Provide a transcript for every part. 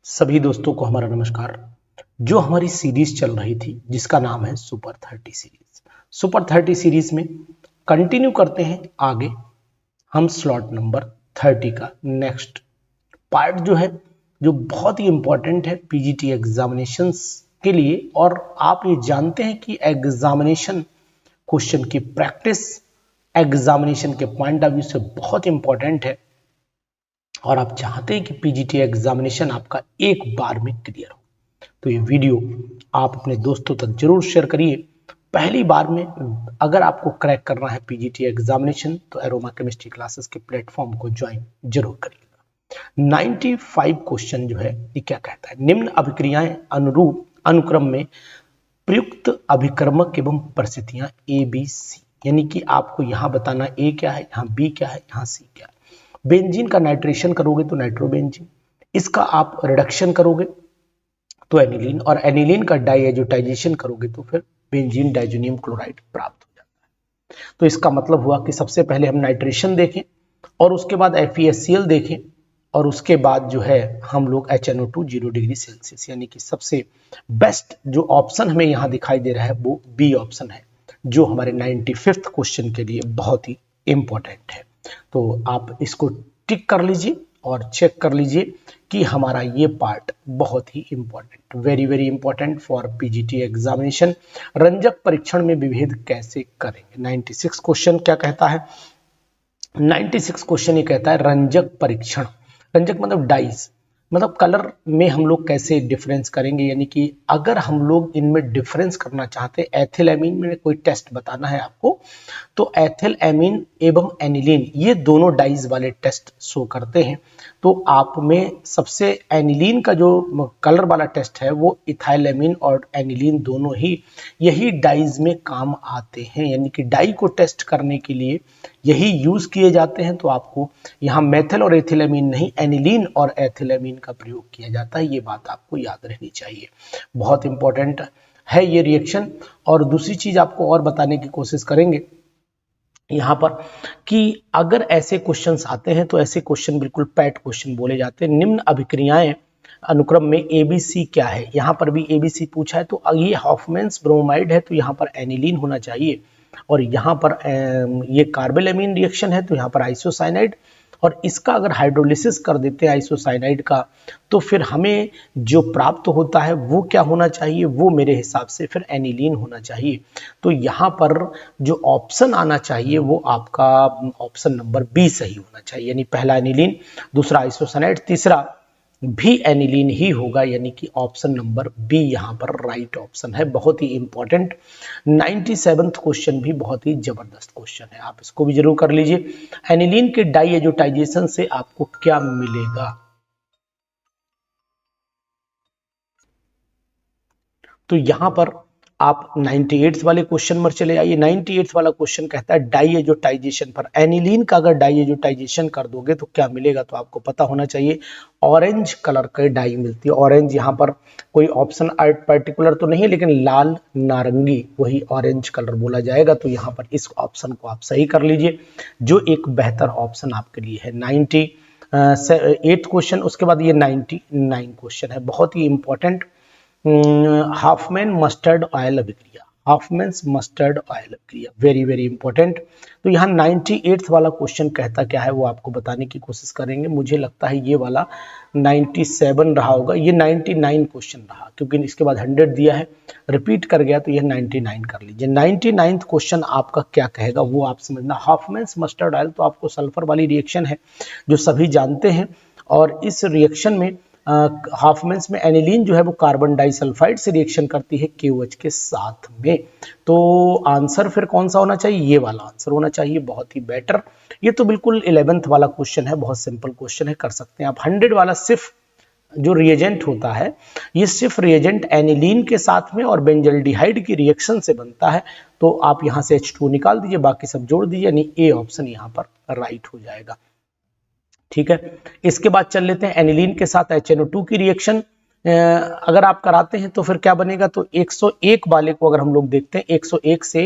सभी दोस्तों को हमारा नमस्कार। जो हमारी सीरीज चल रही थी जिसका नाम है सुपर 30 सीरीज, सुपर 30 सीरीज में कंटिन्यू करते हैं आगे। हम स्लॉट नंबर 30 का नेक्स्ट पार्ट जो है, जो बहुत ही इंपॉर्टेंट है पीजीटी एग्जामिनेशंस के लिए। और आप ये जानते हैं कि एग्जामिनेशन क्वेश्चन की प्रैक्टिस एग्जामिनेशन के पॉइंट ऑफ व्यू से बहुत इंपॉर्टेंट है, और आप चाहते हैं कि पीजीटी एग्जामिनेशन आपका एक बार में क्लियर हो, तो ये वीडियो आप अपने दोस्तों तक जरूर शेयर करिए। पहली बार में अगर आपको क्रैक करना है पीजीटी एग्जामिनेशन तो एरोमा केमिस्ट्री क्लासेस के प्लेटफॉर्म को ज्वाइन जरूर करिएगा। 95 क्वेश्चन जो है ये क्या कहता है, निम्न अभिक्रियाएं अनुरूप अनुक्रम में प्रयुक्त अभिकर्मक एवं परिस्थितियां ए बी सी, यानी कि आपको यहां बताना ए क्या है, यहाँ बी क्या है, यहाँ सी क्या है। बेंजीन का नाइट्रेशन करोगे तो नाइट्रोबेंजीन, इसका आप रिडक्शन करोगे तो एनिलीन, और एनिलीन का डाइएजोटाइजेशन करोगे तो फिर बेंजीन डाइजोनियम क्लोराइड प्राप्त हो जाता है। तो इसका मतलब हुआ कि सबसे पहले हम नाइट्रेशन देखें और उसके बाद FeSCl देखें, और उसके बाद जो है हम लोग HNO2 0 डिग्री सेल्सियस, यानी कि सबसे बेस्ट जो ऑप्शन हमें यहाँ दिखाई दे रहा है वो बी ऑप्शन है, जो हमारे 95th क्वेश्चन के लिए बहुत ही इंपॉर्टेंट है। तो आप इसको टिक कर लीजिए और चेक कर लीजिए कि हमारा ये पार्ट बहुत ही important, very very important for PGT examination. रंजक परीक्षण में विभेद कैसे करेंगे, 96 क्वेश्चन क्या कहता है। 96 क्वेश्चन ये कहता है रंजक परीक्षण, रंजक मतलब डाइज, मतलब कलर में हम लोग कैसे डिफरेंस करेंगे, यानी कि अगर हम लोग इनमें डिफरेंस करना चाहते हैं, एथिलएमीन में कोई टेस्ट बताना है आपको, तो एथिलएमीन एवं एनिलीन ये दोनों डाइज वाले टेस्ट शो करते हैं। तो आप में सबसे एनिलीन का जो कलर वाला टेस्ट है वो इथाइलएमीन और एनिलीन दोनों ही यही डाइज में काम आते हैं, यानी कि डाई को टेस्ट करने के लिए यही यूज किए जाते हैं। तो आपको यहाँ मेथिल और एथिलएमीन नहीं, एनिलीन और एथिलएमीन का प्रयोग किया जाता है, ये बात आपको याद रहनी चाहिए, बहुत इंपॉर्टेंट है ये रिएक्शन। और दूसरी चीज आपको और बताने की कोशिश करेंगे यहाँ पर कि अगर ऐसे क्वेश्चंस आते हैं तो ऐसे क्वेश्चन बिल्कुल पैट क्वेश्चन बोले जाते हैं। निम्न अभिक्रियाएं अनुक्रम में ABC क्या है, यहाँ पर भी ABC पूछा है, तो ये हॉफमैन्स ब्रोमाइड है तो यहाँ पर एनिलीन होना चाहिए, और यहाँ पर ये कार्बेलामीन रिएक्शन है तो यहाँ पर आइसोसाइनाइड, और इसका अगर हाइड्रोलिसिस कर देते हैं आइसोसाइनाइड का तो फिर हमें जो प्राप्त होता है वो क्या होना चाहिए, वो मेरे हिसाब से फिर एनिलीन होना चाहिए। तो यहाँ पर जो ऑप्शन आना चाहिए वो आपका ऑप्शन नंबर बी सही होना चाहिए, यानी पहला एनिलीन, दूसरा आइसोसाइनाइड, तीसरा भी एनिलीन ही होगा, यानी कि ऑप्शन नंबर बी यहाँ पर राइट ऑप्शन है, बहुत ही इंपॉर्टेंट। 97th क्वेश्चन भी बहुत ही जबरदस्त क्वेश्चन है, आप इसको भी जरूर कर लीजिए। एनिलीन के डाइएजोटाइजेशन से आपको क्या मिलेगा, तो यहां पर आप 98 वाले क्वेश्चन पर चले आइए। 98 वाला क्वेश्चन कहता है डाइएजोटाइजेशन पर एनिलीन का अगर डाइएजोटाइजेशन कर दोगे तो क्या मिलेगा, तो आपको पता होना चाहिए ऑरेंज कलर के डाई मिलती है। ऑरेंज यहाँ पर कोई ऑप्शन पर्टिकुलर तो नहीं है, लेकिन लाल नारंगी वही ऑरेंज कलर बोला जाएगा, तो यहाँ पर इस ऑप्शन को आप सही कर लीजिए, जो एक बेहतर ऑप्शन आपके लिए है। 98 क्वेश्चन, उसके बाद ये 99 क्वेश्चन है, बहुत ही इंपॉर्टेंट। हाफमैन मस्टर्ड ऑयल अभिक्रिया, हाफमैन्स मस्टर्ड ऑयल अभिक्रिया, वेरी वेरी इंपॉर्टेंट। तो यहाँ 98th वाला क्वेश्चन कहता क्या है वो आपको बताने की कोशिश करेंगे। मुझे लगता है ये वाला 97 रहा होगा, ये 99 क्वेश्चन रहा, क्योंकि इसके बाद 100 दिया है, रिपीट कर गया तो ये 99 कर लीजिए। 99th क्वेश्चन आपका क्या कहेगा वो आप समझना। हाफमैन्स मस्टर्ड ऑयल तो आपको सल्फर वाली रिएक्शन है जो सभी जानते हैं, और इस रिएक्शन में हाफमैन्स में एनिलीन जो है वो कार्बन डाइसल्फाइड से रिएक्शन करती है KOH के साथ में। तो आंसर फिर कौन सा होना चाहिए, ये वाला आंसर होना चाहिए, बहुत ही बेटर। ये तो बिल्कुल 11th वाला क्वेश्चन है, बहुत सिंपल क्वेश्चन है, कर सकते हैं आप। 100 वाला सिर्फ जो रिएजेंट होता है ये सिर्फ रिएजेंट एनिलीन के साथ में और बेंजल्डिहाइड की रिएक्शन से बनता है, तो आप यहाँ से H2 निकाल दीजिए, बाकी सब जोड़ दीजिए, यानी ए ऑप्शन यहाँ पर राइट हो जाएगा। ठीक है, इसके बाद चल लेते हैं एनिलीन के साथ HNO2 की रिएक्शन। अगर आप कराते हैं तो फिर क्या बनेगा, तो 101 वाले को अगर हम लोग देखते हैं, 101 से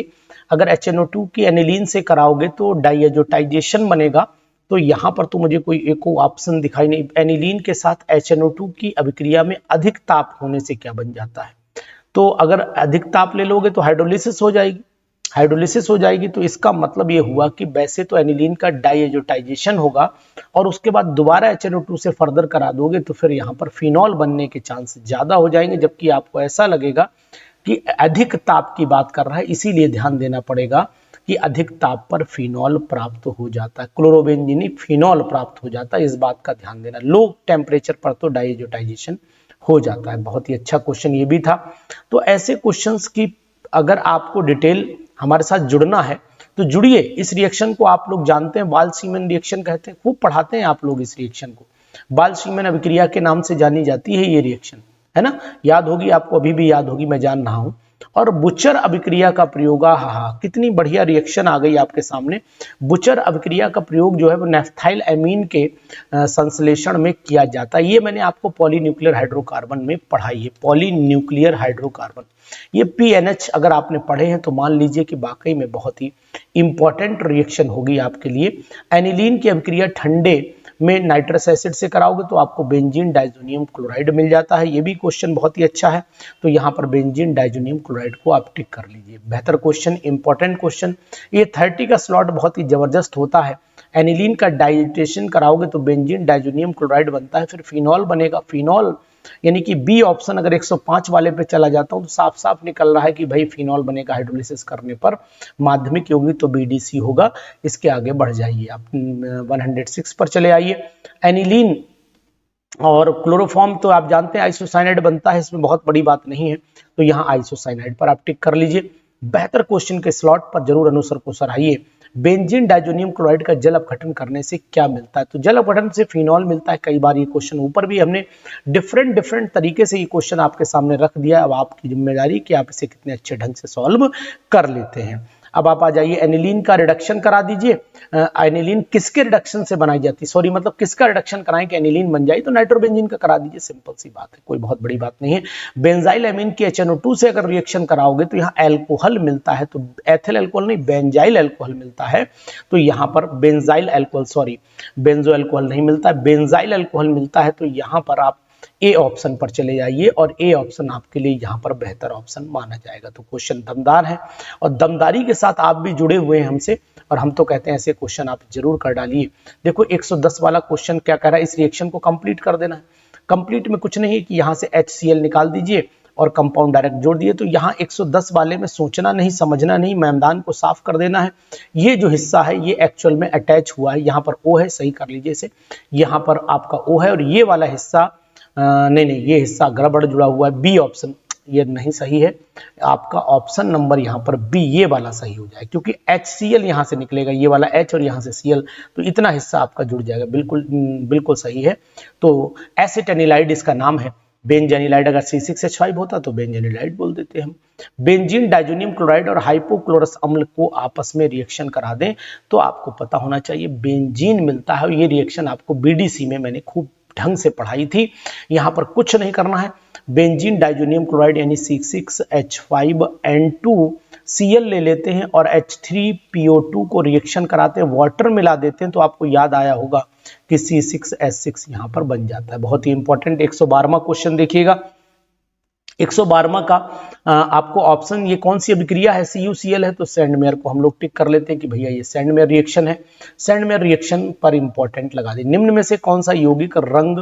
अगर HNO2 की एनिलीन से कराओगे तो डाइएजोटाइजेशन बनेगा, तो यहाँ पर तो मुझे कोई एक ऑप्शन दिखाई नहीं। एनिलीन के साथ HNO2 की अभिक्रिया में अधिक ताप होने से क्या बन जाता है? तो अगर अधिक ताप ले लोगे तो हाइड्रोलिसिस हो जाएगी। हाइड्रोलिसिस हो जाएगी तो इसका मतलब ये हुआ कि वैसे तो एनिलीन का डाइएजोटाइजेशन होगा और उसके बाद दोबारा HNO2 से फर्दर करा दोगे तो फिर यहाँ पर फिनॉल बनने के चांस ज्यादा हो जाएंगे, जबकि आपको ऐसा लगेगा कि अधिक ताप की बात कर रहा है, इसीलिए ध्यान देना पड़ेगा कि अधिक ताप पर फिनॉल प्राप्त हो जाता है, क्लोरोबेंजीन फिनॉल प्राप्त हो जाता है, इस बात का ध्यान देना। लो टेम्परेचर पर तो डाइएजोटाइजेशन हो जाता है। बहुत ही अच्छा क्वेश्चन ये भी था। तो ऐसे क्वेश्चंस की अगर आपको डिटेल हमारे साथ जुड़ना है तो जुड़िए। इस रिएक्शन को आप लोग जानते हैं, वाल्स-शीमन रिएक्शन कहते हैं, खूब पढ़ाते हैं आप लोग इस रिएक्शन को। वाल्स-शीमन अभिक्रिया के नाम से जानी जाती है ये रिएक्शन, है ना, याद होगी आपको, अभी भी याद होगी, मैं जान रहा हूं। और बुचर अभिक्रिया का प्रयोग, कितनी बढ़िया रिएक्शन आ गई आपके सामने। बुचर अभिक्रिया का प्रयोग जो है वो नेफ्थाइल एमीन के संश्लेषण में किया जाता है। ये मैंने आपको पॉलीन्यूक्लियर हाइड्रोकार्बन में पढ़ाई है, पॉलीन्यूक्लियर हाइड्रोकार्बन। ये PNH अगर आपने पढ़े हैं तो मान लीजिए कि वाकई में बहुत ही इंपॉर्टेंट रिएक्शन होगी आपके लिए। एनिलीन की अभिक्रिया ठंडे में नाइट्रस एसिड से कराओगे तो आपको बेंजीन डाइजोनियम क्लोराइड मिल जाता है। ये भी क्वेश्चन बहुत ही अच्छा है, तो यहाँ पर बेंजीन डाइजोनियम क्लोराइड को आप टिक कर लीजिए। बेहतर क्वेश्चन, इंपॉर्टेंट क्वेश्चन। ये 30 का स्लॉट बहुत ही जबरदस्त होता है। एनिलीन का डाइजेशन कराओगे तो बेंजीन डाइजोनियम क्लोराइड बनता है, फिर फिनॉल बनेगा। फिनॉल यानी कि बी ऑप्शन, अगर 105 वाले पे चला जाता हूं तो साफ साफ निकल रहा है कि भाई फिनॉल बनेगा हाइड्रोलिसिस करने पर। माध्यमिक यौगिक तो BDC होगा। इसके आगे बढ़ जाइए आप 106 पर चले आइए। एनिलीन और क्लोरोफॉर्म तो आप जानते हैं आइसोसाइनाइड बनता है, इसमें बहुत बड़ी बात नहीं है, तो यहाँ आइसोसाइनाइड पर आप टिक कर लीजिए। बेहतर क्वेश्चन के स्लॉट पर जरूर अनुसर को सराहिए। बेंजीन डाइजोनियम क्लोराइड का जल अपघटन करने से क्या मिलता है? तो जल अपघटन से फिनॉल मिलता है। कई बार ये क्वेश्चन ऊपर भी हमने डिफरेंट तरीके से ये क्वेश्चन आपके सामने रख दिया। अब आपकी जिम्मेदारी कि आप इसे कितने अच्छे ढंग से सॉल्व कर लेते हैं। अब आप आ जाइए, एनिलीन का रिडक्शन करा दीजिए। एनिलीन किसके रिडक्शन से बनाई जाती है, सॉरी मतलब किसका रिडक्शन कराएं कि एनिलीन बन जाए? तो नाइट्रोबेंजीन का करा दीजिए, सिंपल सी बात है, कोई बहुत बड़ी बात नहीं है। बेंजाइल एमीन की HNO2 से अगर रिएक्शन कराओगे तो यहाँ एल्कोहल मिलता है, तो एथिल अल्कोहल नहीं बेंजाइल अल्कोहल मिलता है। तो यहाँ पर benzyl alcohol, sorry benzo alcohol नहीं मिलता है, बेंजाइल अल्कोहल मिलता है। तो यहाँ पर आप ए ऑप्शन पर चले जाइए और ए ऑप्शन आपके लिए यहाँ पर बेहतर ऑप्शन माना जाएगा। तो क्वेश्चन दमदार है और दमदारी के साथ आप भी जुड़े हुए हैं हमसे, और हम तो कहते हैं ऐसे क्वेश्चन आप जरूर कर डालिए। देखो 110 वाला क्वेश्चन क्या कह रहा है, इस रिएक्शन को कंप्लीट कर देना है। कंप्लीट में कुछ नहीं है कि यहाँ से HCl निकाल दीजिए और कंपाउंड डायरेक्ट जोड़ दिए। तो यहाँ 110 वाले में सोचना नहीं, समझना नहीं, मैदान को साफ कर देना है। ये जो हिस्सा है ये एक्चुअल में अटैच हुआ है, यहाँ पर O है, सही कर लीजिए इसे, यहाँ पर आपका O है, और ये वाला हिस्सा नहीं, ये हिस्सा गड़बड़ जुड़ा हुआ है। बी ऑप्शन ये नहीं सही है, आपका ऑप्शन नंबर यहाँ पर बी ये वाला सही हो जाए, क्योंकि HCl यहाँ से निकलेगा, ये वाला H और यहाँ से Cl, तो इतना हिस्सा आपका जुड़ जाएगा। बिल्कुल सही है। तो एसिटेनिलाइड इसका नाम है। बेंजेनिलाइड अगर C6H5 होता तो बेंजेनिलाइड बोल देते हम। बेंजीन डाइजोनियम क्लोराइड और हाइपोक्लोरस अम्ल को आपस में रिएक्शन करा दें तो आपको पता होना चाहिए बेंजीन मिलता है। ये रिएक्शन आपको BDC में मैंने खूब ढंग से पढ़ाई थी। यहाँ पर कुछ नहीं करना है, बेंजीन डाइजोनियम क्लोराइड यानी C6H5N2Cl ले लेते हैं और H3PO2 को रिएक्शन कराते हैं, वाटर मिला देते हैं, तो आपको याद आया होगा कि C6H6 यहाँ पर बन जाता है। बहुत ही इंपॉर्टेंट 112वां क्वेश्चन देखिएगा। 112वां का आपको ऑप्शन, ये कौन सी अभिक्रिया है, CuCl है, तो सैंडमेयर को हम लोग टिक कर लेते हैं कि भैया ये सैंडमेयर रिएक्शन है। सैंडमेयर रिएक्शन पर इंपॉर्टेंट लगा दी। निम्न में से कौन सा यौगिक रंग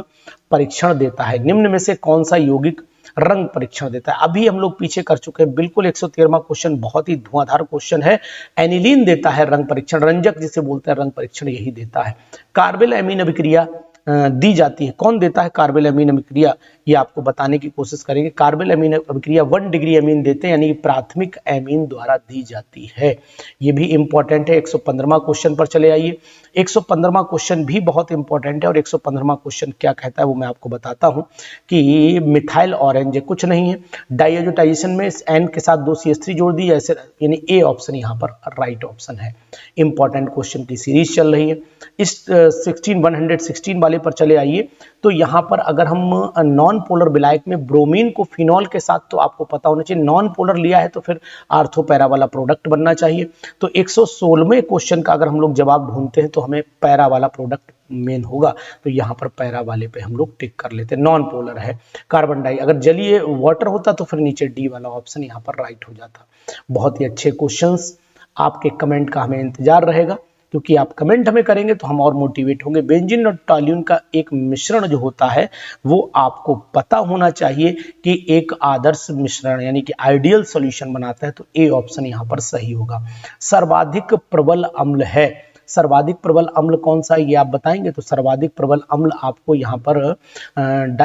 परीक्षण देता है? निम्न में से कौन सा यौगिक रंग परीक्षण देता है? अभी हम लोग पीछे कर चुके हैं। बिल्कुल 113वां क्वेश्चन बहुत ही धुआंधार क्वेश्चन है। एनिलीन देता है रंग परीक्षण, रंजक जिसे बोलते हैं रंग परीक्षण यही देता है। कार्बेल एमीन अभिक्रिया दी जाती है, कौन देता है कार्बेल अमीन अभिक्रिया, ये आपको बताने की कोशिश करेंगे। कार्बेल अमीन अभिक्रिया 1 डिग्री अमीन देते हैं, यानी प्राथमिक अमीन द्वारा दी जाती है। ये भी इंपॉर्टेंट है। 115वां क्वेश्चन पर चले आइए। 115वां क्वेश्चन भी बहुत इंपॉर्टेंट है और 115वां क्वेश्चन क्या कहता है वो मैं आपको बताता हूं कि मिथाइल ऑरेंज कुछ नहीं है, डाइएजोटाइजेशन में N के साथ 2 CH3 जोड़ दी, ऐसे यानी ए ऑप्शन यहाँ पर राइट ऑप्शन है। इंपॉर्टेंट क्वेश्चन की सीरीज चल रही है। इस 116 वाले वाले पर चले आइए तो यहाँ पर अगर हम नॉन पोलर विलायक में ब्रोमीन को फिनॉल के साथ, तो आपको पता होना चाहिए नॉन पोलर लिया है तो फिर आर्थो पैरा वाला प्रोडक्ट बनना चाहिए। तो 116वें क्वेश्चन का अगर हम लोग जवाब ढूंढते हैं तो हमें पैरा वाला प्रोडक्ट मेन होगा, तो यहाँ पर पैरा वाले पे हम लोग टिक कर लेते हैं, नॉन पोलर है। कार्बन डाई अगर जलीय वाटर होता तो फिर नीचे डी वाला ऑप्शन यहाँ पर राइट हो जाता। बहुत ही अच्छे क्वेश्चंस, आपके कमेंट का हमें इंतजार रहेगा, क्योंकि आप कमेंट हमें करेंगे तो हम और मोटिवेट होंगे। बेंजीन और टॉल्यून का एक मिश्रण जो होता है वो आपको पता होना चाहिए कि एक आदर्श मिश्रण यानी कि आइडियल सॉल्यूशन बनाता है, तो ए ऑप्शन यहाँ पर सही होगा। सर्वाधिक प्रबल अम्ल है, सर्वाधिक प्रबल अम्ल कौन सा है ये आप बताएंगे, तो सर्वाधिक प्रबल अम्ल आपको यहाँ पर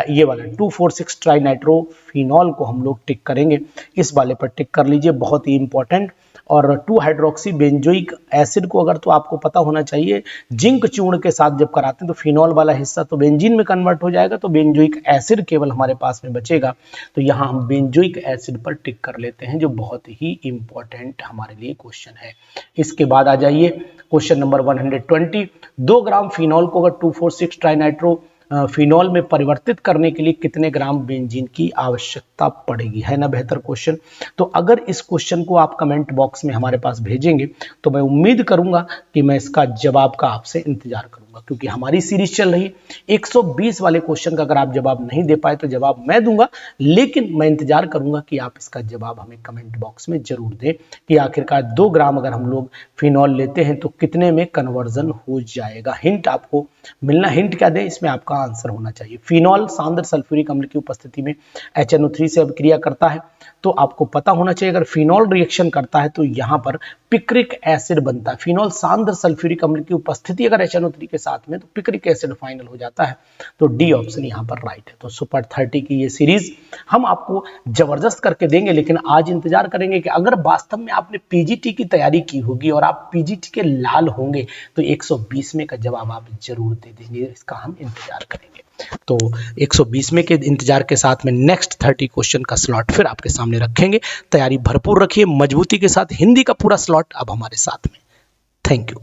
ये वाला 2,4,6 ट्राइनाइट्रोफिनॉल को हम लोग टिक करेंगे, इस वाले पर टिक कर लीजिए, बहुत ही इंपॉर्टेंट। और 2 हाइड्रोक्सी बेंजोइक एसिड को अगर तो आपको पता होना चाहिए जिंक चूर्ण के साथ जब कराते हैं तो फिनॉल वाला हिस्सा तो बेंजीन में कन्वर्ट हो जाएगा, तो बेंजोइक एसिड केवल हमारे पास में बचेगा, तो यहाँ हम बेंजोइक एसिड पर टिक कर लेते हैं, जो बहुत ही इंपॉर्टेंट हमारे लिए क्वेश्चन है। इसके बाद आ जाइए क्वेश्चन नंबर 120। 2 ग्राम फिनॉल को अगर 2,4,6 ट्राइनाइट्रो फिनॉल में परिवर्तित करने के लिए कितने ग्राम बेंजीन की आवश्यकता पड़ेगी, है ना बेहतर क्वेश्चन। तो अगर इस क्वेश्चन को आप कमेंट बॉक्स में हमारे पास भेजेंगे तो मैं उम्मीद करूंगा कि मैं इसका जवाब का आपसे इंतजार करूंगा, क्योंकि हमारी सीरीज चल रही 120 वाले क्वेश्चन का अगर आप जवाब नहीं दे पाए तो जवाब मैं दूंगा, लेकिन मैं इंतजार करूंगा कि आप इसका जवाब हमें कमेंट बॉक्स में जरूर दें कि आखिरकार 2 ग्राम अगर हम लोग फिनॉल लेते हैं तो कितने में कन्वर्जन हो जाएगा। हिंट आपको मिलना, हिंट क्या दें, इसमें आपका आंसर होना चाहिए। फिनॉल सांद्र सल्फ्यूरिक अम्ल की उपस्थिति में HNO3 से अभिक्रिया करता है, तो आपको पता होना चाहिए अगर फिनॉल रिएक्शन करता है तो यहाँ पर पिक्रिक एसिड बनता है। फिनॉल सांद्र सल्फ्यूरिक अम्ल की उपस्थिति अगर HNO3 के साथ में तो पिक्रिक एसिड फाइनल हो जाता है, तो डी ऑप्शन यहाँ पर राइट है। तो सुपर 30 की ये सीरीज हम आपको जबरदस्त करके देंगे, लेकिन आज इंतजार करेंगे कि अगर वास्तव में आपने पीजीटी की तैयारी की होगी और आप पीजीटी के लाल होंगे तो 120 में का जवाब आप जरूर दे देंगे, इसका हम इंतजार करेंगे। तो 120 में के इंतजार के साथ में नेक्स्ट 30 क्वेश्चन का स्लॉट फिर आपके सामने रखेंगे। तैयारी भरपूर रखिए, मजबूती के साथ। हिंदी का पूरा स्लॉट अब हमारे साथ में। Thank you.